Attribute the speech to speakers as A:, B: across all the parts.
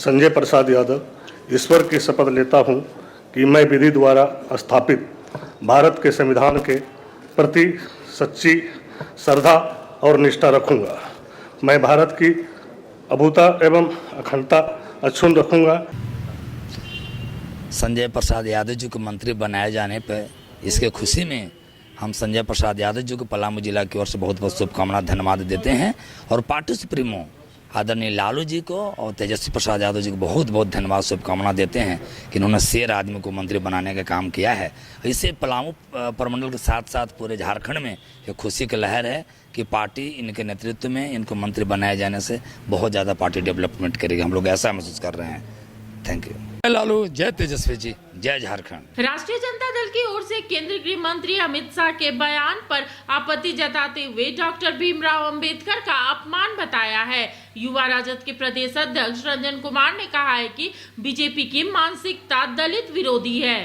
A: संजय प्रसाद यादव ईश्वर की शपथ लेता हूं कि मैं विधि द्वारा स्थापित भारत के संविधान के प्रति सच्ची श्रद्धा और निष्ठा रखूंगा। मैं भारत की अभूता एवं अखंडता अक्षुण्ण रखूंगा।
B: संजय प्रसाद यादव जी को मंत्री बनाए जाने पर इसके खुशी में हम संजय प्रसाद यादव जी को पलामू जिला की ओर से बहुत बहुत शुभकामनाएं धन्यवाद देते हैं और पार्टी सुप्रीमो आदरणीय लालू जी को और तेजस्वी प्रसाद यादव जी को बहुत बहुत धन्यवाद शुभकामनाएं देते हैं कि इन्होंने शेर आदमी को मंत्री बनाने का काम किया है। इससे पलामू प्रमंडल के साथ साथ पूरे झारखंड में एक खुशी की लहर है कि पार्टी इनके नेतृत्व में इनको मंत्री बनाए जाने से बहुत ज़्यादा पार्टी डेवलपमेंट करेगी। हम लोग ऐसा महसूस कर रहे हैं। Thank you. जय लालू, जय तेजस्वी जी, जय झारखंड।
C: राष्ट्रीय जनता दल की ओर से केंद्रीय गृह मंत्री अमित शाह के बयान पर आपत्ति जताते हुए डॉक्टर भीमराव अंबेडकर का अपमान बताया है। युवा राजद के प्रदेश अध्यक्ष रंजन कुमार ने कहा है कि बीजेपी की मानसिकता दलित विरोधी है।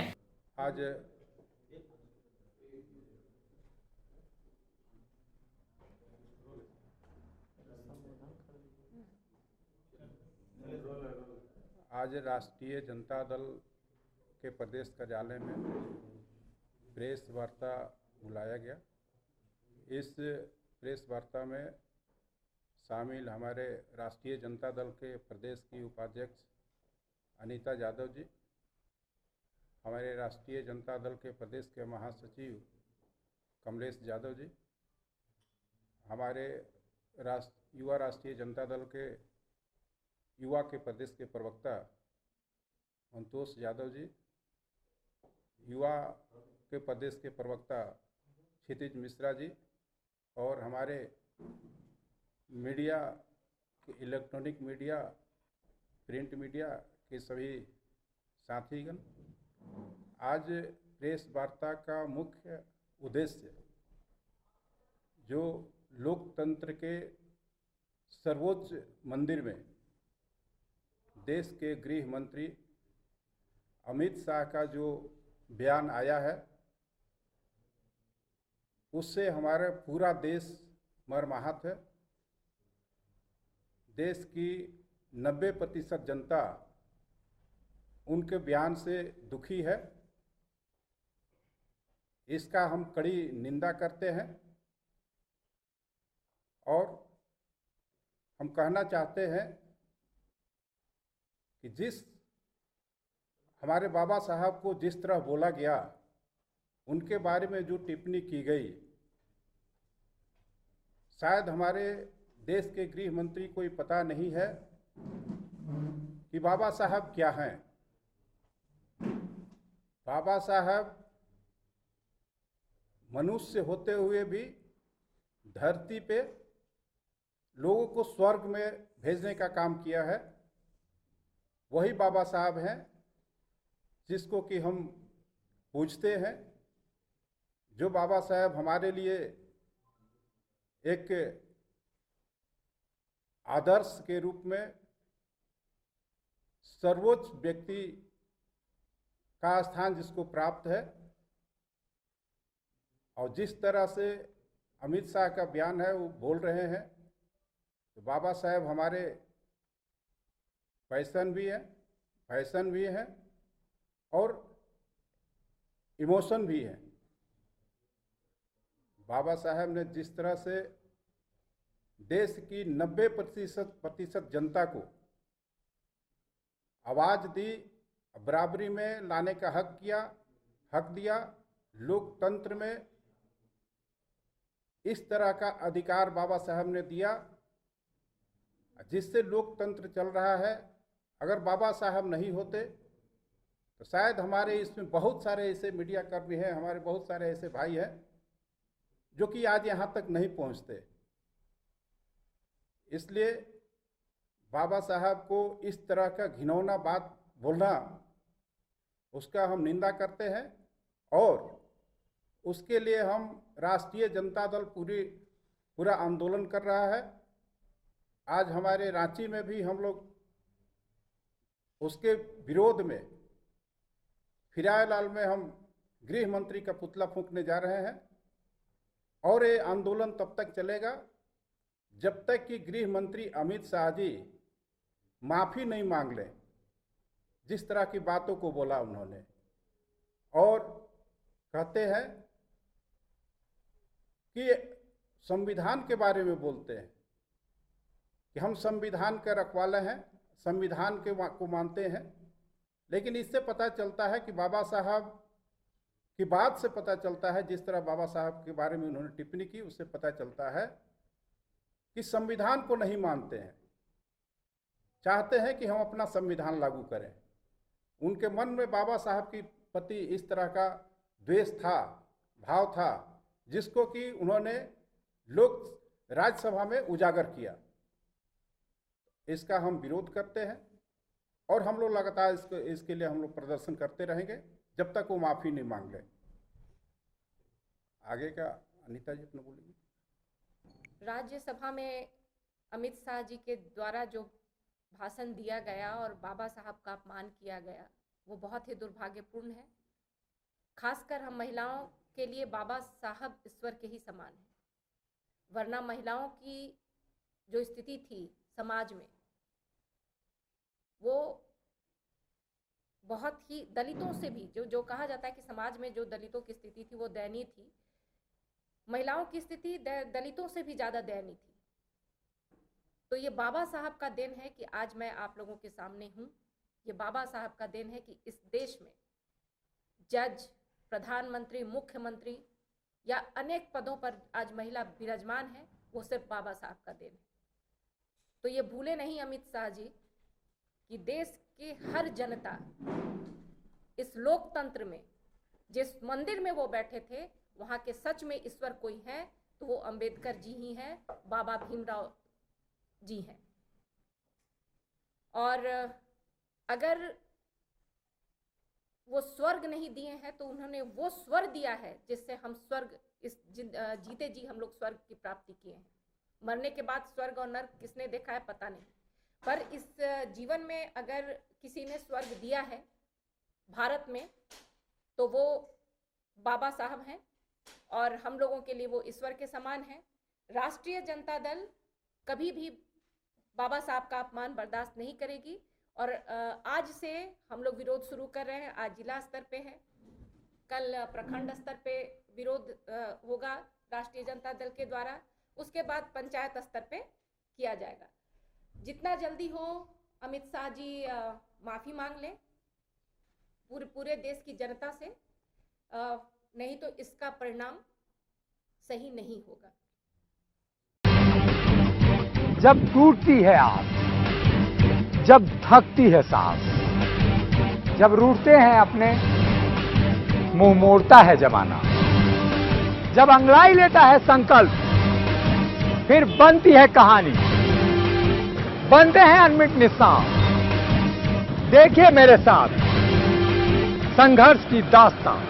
D: आज राष्ट्रीय जनता दल के प्रदेश कार्यालय में प्रेस वार्ता बुलाया गया। इस प्रेस वार्ता में शामिल हमारे राष्ट्रीय जनता दल के प्रदेश की उपाध्यक्ष अनीता यादव जी, हमारे राष्ट्रीय जनता दल के प्रदेश के महासचिव कमलेश यादव जी, हमारे युवा राष्ट्रीय जनता दल के युवा के प्रदेश के प्रवक्ता संतोष यादव जी, युवा के प्रदेश के प्रवक्ता क्षितिज मिश्रा जी और हमारे media, electronic media, print media के सभी साथीगण। आज प्रेस वार्ता का मुख्य उद्देश्य जो लोकतंत्र के सर्वोच्च मंदिर में देश के गृह मंत्री अमित शाह का जो बयान आया है उससे हमारा पूरा देश मर्माहत है। देश की 90% जनता उनके बयान से दुखी है। इसका हम कड़ी निंदा करते हैं और हम कहना चाहते हैं कि जिस हमारे बाबा साहब को जिस तरह बोला गया, उनके बारे में जो टिप्पणी की गई, शायद हमारे देश के गृह मंत्री को ये पता नहीं है कि बाबा साहब क्या हैं। बाबा साहब मनुष्य होते हुए भी धरती पे लोगों को स्वर्ग में भेजने का काम किया है। वही बाबा साहब हैं जिसको कि हम पूजते हैं। जो बाबा साहब हमारे लिए एक आदर्श के रूप में सर्वोच्च व्यक्ति का स्थान जिसको प्राप्त है, और जिस तरह से अमित शाह का बयान है वो बोल रहे हैं, तो बाबा साहब हमारे फैशन भी है और इमोशन भी है। बाबा साहब ने जिस तरह से देश की 90% जनता को आवाज़ दी, बराबरी में लाने का हक दिया, लोकतंत्र में इस तरह का अधिकार बाबा साहब ने दिया जिससे लोकतंत्र चल रहा है। अगर बाबा साहब नहीं होते तो शायद हमारे इसमें बहुत सारे ऐसे मीडिया कर्मी हैं, हमारे बहुत सारे ऐसे भाई हैं जो कि आज यहाँ तक नहीं पहुँचते। इसलिए बाबा साहब को इस तरह का घिनौना बात बोलना, उसका हम निंदा करते हैं और उसके लिए हम राष्ट्रीय जनता दल पूरा आंदोलन कर रहा है। आज हमारे रांची में भी हम लोग उसके विरोध में फिरायलाल में हम गृह मंत्री का पुतला फूंकने जा रहे हैं और ये आंदोलन तब तक चलेगा जब तक कि गृह मंत्री अमित शाह जी माफ़ी नहीं मांग लें, जिस तरह की बातों को बोला उन्होंने। और कहते हैं कि संविधान के बारे में बोलते हैं कि हम संविधान के रखवाले हैं, संविधान को मानते हैं। लेकिन इससे पता चलता है कि बाबा साहब की बात से पता चलता है, जिस तरह बाबा साहब के बारे में उन्होंने टिप्पणी की, उससे पता चलता है कि संविधान को नहीं मानते हैं, चाहते हैं कि हम अपना संविधान लागू करें। उनके मन में बाबा साहब के प्रति इस तरह का द्वेष था, भाव था, जिसको कि उन्होंने लोक राज्यसभा में उजागर किया। इसका हम विरोध करते हैं और हम लोग लगातार इसके लिए हम लोग प्रदर्शन करते रहेंगे जब तक वो माफ़ी नहीं मांग ले। आगे का अनीता जी अपना बोलेंगे।
E: राज्यसभा में अमित शाह जी के द्वारा जो भाषण दिया गया और बाबा साहब का अपमान किया गया, वो बहुत ही दुर्भाग्यपूर्ण है। खासकर हम महिलाओं के लिए बाबा साहब ईश्वर के ही समान हैं, वरना महिलाओं की जो स्थिति थी समाज में, वो बहुत ही दलितों से भी जो कहा जाता है कि समाज में जो दलितों की स्थिति थी वो दयनीय थी, महिलाओं की स्थिति दलितों से भी ज़्यादा दयनीय थी। तो ये बाबा साहब का देन है कि आज मैं आप लोगों के सामने हूँ। ये बाबा साहब का देन है कि इस देश में जज, प्रधानमंत्री, मुख्यमंत्री या अनेक पदों पर आज महिला विराजमान है, वो सिर्फ बाबा साहब का देन है। तो ये भूले नहीं अमित शाह जी कि देश की हर जनता इस लोकतंत्र में, जिस मंदिर में वो बैठे थे, वहाँ के सच में ईश्वर कोई है तो वो अंबेडकर जी ही हैं, बाबा भीमराव जी हैं। और अगर वो स्वर्ग नहीं दिए हैं तो उन्होंने वो स्वर दिया है जिससे हम स्वर्ग इस जीते जी हम लोग स्वर्ग की प्राप्ति किए हैं। मरने के बाद स्वर्ग और नर्क किसने देखा है पता नहीं, पर इस जीवन में अगर किसी ने स्वर्ग दिया है भारत में तो वो बाबा साहब हैं और हम लोगों के लिए वो ईश्वर के समान हैं। राष्ट्रीय जनता दल कभी भी बाबा साहब का अपमान बर्दाश्त नहीं करेगी और आज से हम लोग विरोध शुरू कर रहे हैं। आज जिला स्तर पे है, कल प्रखंड स्तर पे विरोध होगा राष्ट्रीय जनता दल के द्वारा, उसके बाद पंचायत स्तर पे किया जाएगा। जितना जल्दी हो अमित शाह जी माफ़ी मांग लें पूरे देश की जनता से, नहीं तो इसका परिणाम सही नहीं होगा।
F: जब टूटती है आस, जब थकती है सांस, जब रूठते हैं अपने, मुंह मोड़ता है जमाना, जब अंगड़ाई लेता है संकल्प, फिर बनती है कहानी, बनते हैं अनमिट निशान। देखिए मेरे साथ संघर्ष की दास्तान।